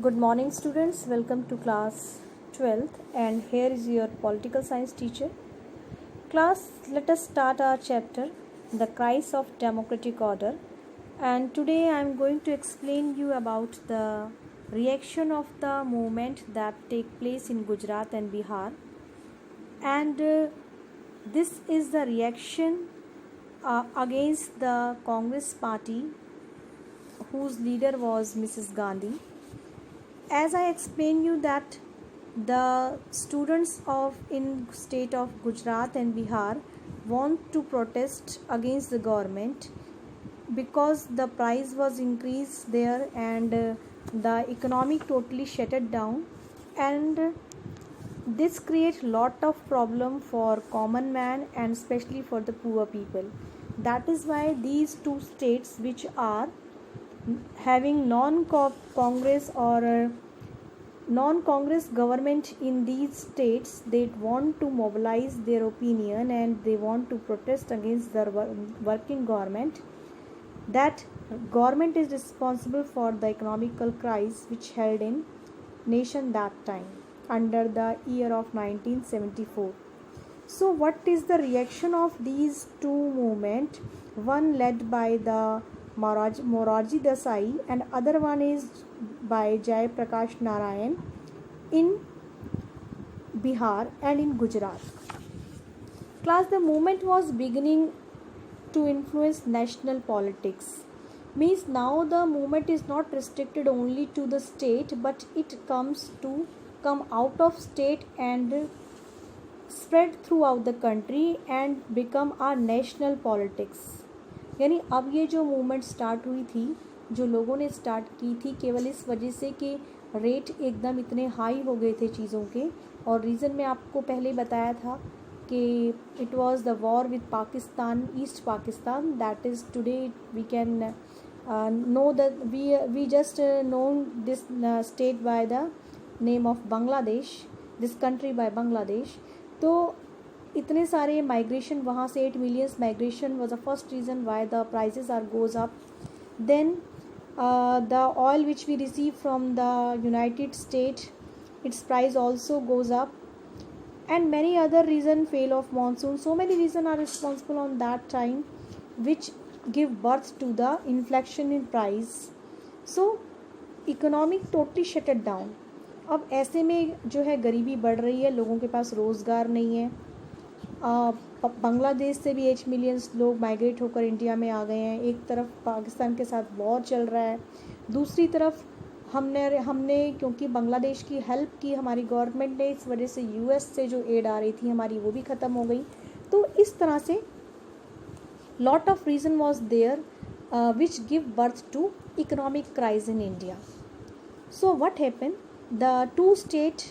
Good morning, students. Welcome to class 12th, and here is your political science teacher. Class, let us start our chapter, The Crisis of Democratic Order. And today I am going to explain you about the reaction of the movement that take place in Gujarat and Bihar. And this is the reaction against the Congress party, whose leader was Mrs. Gandhi. As I explain you that the students of in state of Gujarat and Bihar want to protest against the government because the price was increased there and the economy totally shut down, and this creates lot of problem for common man and especially for the poor people. That is why these two states, which are having non-congress or non-congress government in these states, they want to mobilize their opinion and they want to protest against the working government. That government is responsible for the economical crisis which held in nation that time under the year of 1974. So what is the reaction of these two movements? One led by the Morarji Desai and other one is by Jai Prakash Narayan in Bihar and in Gujarat. Class, the movement was beginning to influence national politics. Means now the movement is not restricted only to the state, but it come out of state and spread throughout the country and become our national politics. यानी अब ये जो movement start हुई थी, जो लोगों ने start की थी, केवल इस वजह से कि रेट एकदम इतने हाई हो गए थे चीज़ों के, और रीज़न मैं आपको पहले बताया था कि it was the war with Pakistan, east Pakistan. That is today we can know that we just known this state by the name of Bangladesh, this country by Bangladesh. तो इतने सारे माइग्रेशन वहाँ से 8 million migration was the first reason why the prices are goes up. Then the oil which we receive from the United state, its price also goes up, and many other reason, fail of monsoon, so many reason are responsible on that time which give birth to the inflation in price. So economic totally shut it down. अब ऐसे में जो है गरीबी बढ़ रही है, लोगों के पास रोज़गार नहीं है. बांग्लादेश से भी 8 million लोग माइग्रेट होकर इंडिया में आ गए हैं. एक तरफ पाकिस्तान के साथ वॉर चल रहा है, दूसरी तरफ हमने क्योंकि बांग्लादेश की हेल्प की हमारी गवर्नमेंट ने, इस वजह से यूएस से जो एड आ रही थी हमारी वो भी ख़त्म हो गई. तो इस तरह से lot of reason was there which give birth to economic crisis in India. So what happen, the two state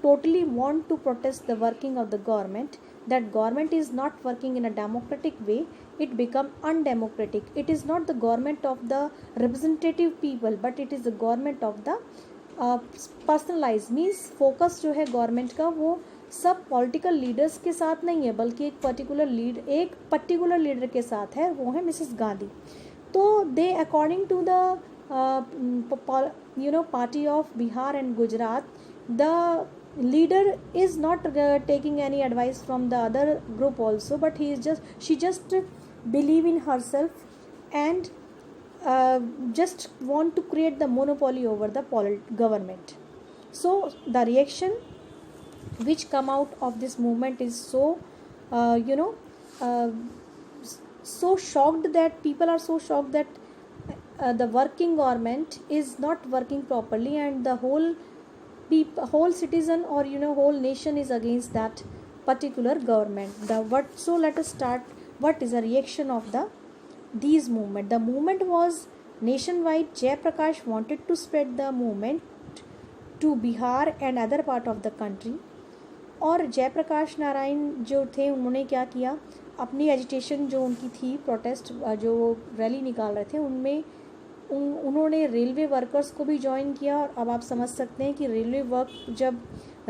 totally want to protest the working of the government. That government is not working in a democratic way, it become undemocratic. It is not the government of the representative people, but it is the government of the personalized. Means focus जो है government का वो सब political leaders के साथ नहीं है, बल्कि एक particular leader के साथ है, वो है मिसेस गांधी. तो they according to the party of Bihar and Gujarat, the leader is not taking any advice from the other group also, but she just believe in herself and just want to create the monopoly over the government. So the reaction which come out of this movement is so so shocked, that people are so shocked that the working government is not working properly and the whole citizen or whole nation is against that particular government. So let us start. What is the reaction of these movement? The movement was nationwide. Jai Prakash wanted to spread the movement to Bihar and other part of the country. और जय प्रकाश नारायण जो थे, उन्होंने क्या किया, अपनी agitation जो उनकी थी, प्रोटेस्ट जो रैली निकाल रहे थे, उनमें उन्होंने रेलवे वर्कर्स को भी ज्वाइन किया. और अब आप समझ सकते हैं कि जब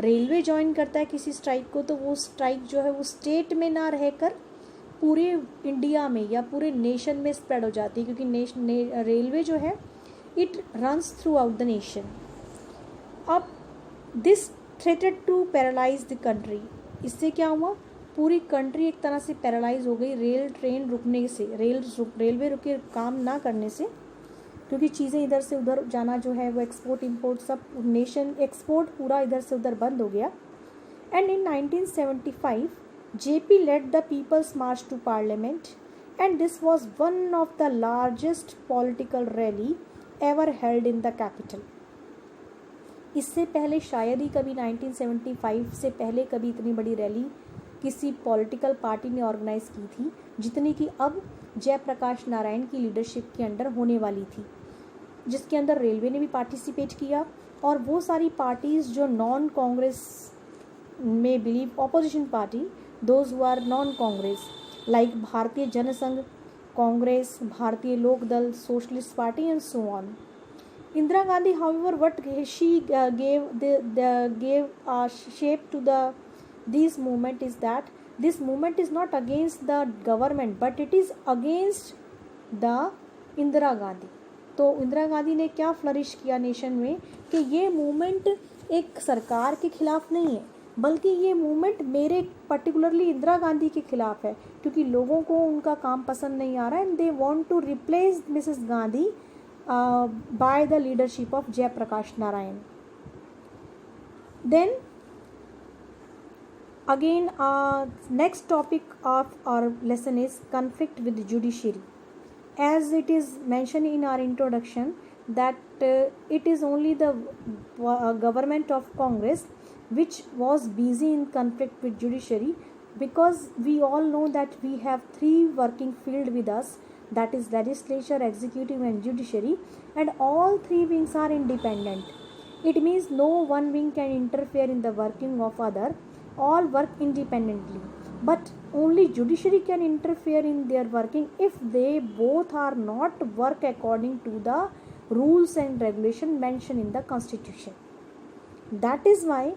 रेलवे ज्वाइन करता है किसी स्ट्राइक को, तो वो स्ट्राइक जो है वो स्टेट में ना रहकर पूरे इंडिया में या पूरे नेशन में स्प्रेड हो जाती है, क्योंकि रेलवे जो है it runs throughout the nation. अब this threatened to paralyse the country, इससे क्या हुआ, पूरी कंट्री एक तरह से पैरालाइज हो गई रेल ट्रेन रुकने से, रेलवे रुके काम ना करने से, क्योंकि चीज़ें इधर से उधर जाना जो है वो एक्सपोर्ट इंपोर्ट सब नेशन एक्सपोर्ट पूरा इधर से उधर बंद हो गया. And in 1975 JP led the People's March to Parliament, and this was one of the largest political rally ever held in the capital. इससे पहले शायद ही कभी 1975 से पहले कभी इतनी बड़ी रैली किसी पॉलिटिकल पार्टी ने ऑर्गेनाइज की थी जितनी कि अब जयप्रकाश नारायण की लीडरशिप के अंडर होने वाली थी, जिसके अंदर रेलवे ने भी पार्टिसिपेट किया और वो सारी पार्टीज़ जो नॉन कांग्रेस में believe, opposition party, those who are non Congress like Bharatiya Jana Sangh, Congress, Bharatiya Lok Dal, socialist party and so on. Indira Gandhi, however, what she gave shape to this movement is that this movement is not against the government but it is against the Indira Gandhi. तो इंदिरा गांधी ने क्या flourish किया nation में कि ये movement एक सरकार के खिलाफ नहीं है, बल्कि ये मूवमेंट मेरे पर्टिकुलरली इंदिरा गांधी के खिलाफ है, क्योंकि लोगों को उनका काम पसंद नहीं आ रहा है and they want to replace Mrs Gandhi by the leadership of Jayaprakash Narayan. Then again next topic of our lesson is conflict with the judiciary. As it is mentioned in our introduction that it is only the government of Congress which was busy in conflict with judiciary, because we all know that we have three working field with us, that is legislature, executive and judiciary, and all three wings are independent. It means no one wing can interfere in the working of other, all work independently, but only judiciary can interfere in their working if they both are not work according to the rules and regulation mentioned in the constitution. That is why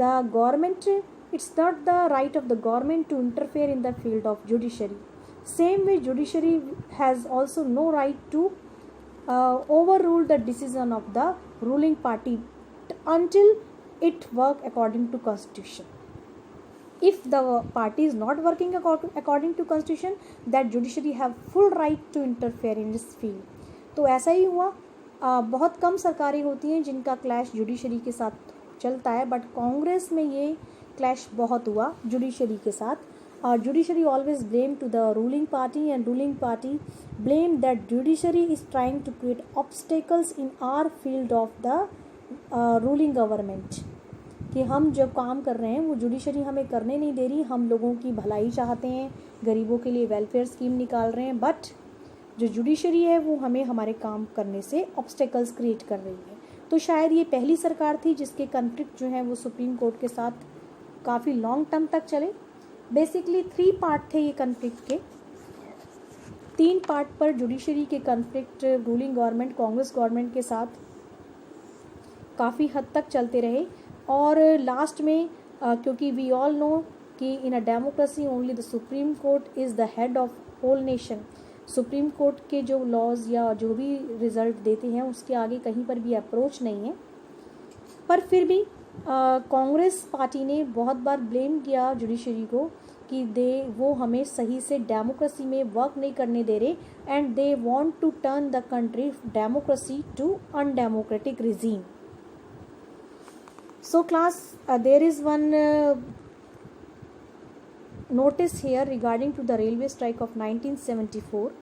the government, it's not the right of the government to interfere in the field of judiciary. Same way judiciary has also no right to overrule the decision of the ruling party until it work according to constitution. If the party is not working according to constitution, that judiciary have full right to interfere in this field. तो ऐसा ही हुआ, बहुत कम सरकारें होती हैं जिनका clash judiciary के साथ चलता है, बट कांग्रेस में ये क्लैश बहुत हुआ जुडिशरी के साथ. Judiciary always blame to the ruling party and ruling party blame that judiciary is trying to create obstacles in our field of the ruling government, कि हम जब काम कर रहे हैं वो जुडिशरी हमें करने नहीं दे रही, हम लोगों की भलाई चाहते हैं, गरीबों के लिए वेलफेयर स्कीम निकाल रहे हैं, बट जो जुडिशरी है वो हमें हमारे काम करने से ऑब्स्टेकल्स क्रिएट कर रही है. तो शायद ये पहली सरकार थी जिसके कन्फ्लिक्ट जो है वो सुप्रीम कोर्ट के साथ काफ़ी लॉन्ग टर्म तक चले. बेसिकली 3 पार्ट थे ये कन्फ्लिक्ट के. 3 पार्ट पर जुडिशरी के conflict ruling government Congress government के साथ काफ़ी हद तक चलते रहे, और लास्ट में क्योंकि वी ऑल नो कि in a democracy only the supreme court is the head of whole nation. Supreme court के जो लॉज या जो भी रिज़ल्ट देते हैं उसके आगे कहीं पर भी अप्रोच नहीं है. पर फिर भी कांग्रेस पार्टी ने बहुत बार ब्लेम किया जुडिशरी को कि वो हमें सही से डेमोक्रेसी में वर्क नहीं करने दे रहे, and they want to turn the country democracy to undemocratic regime. So class, there is one notice here regarding to the railway strike of 1974.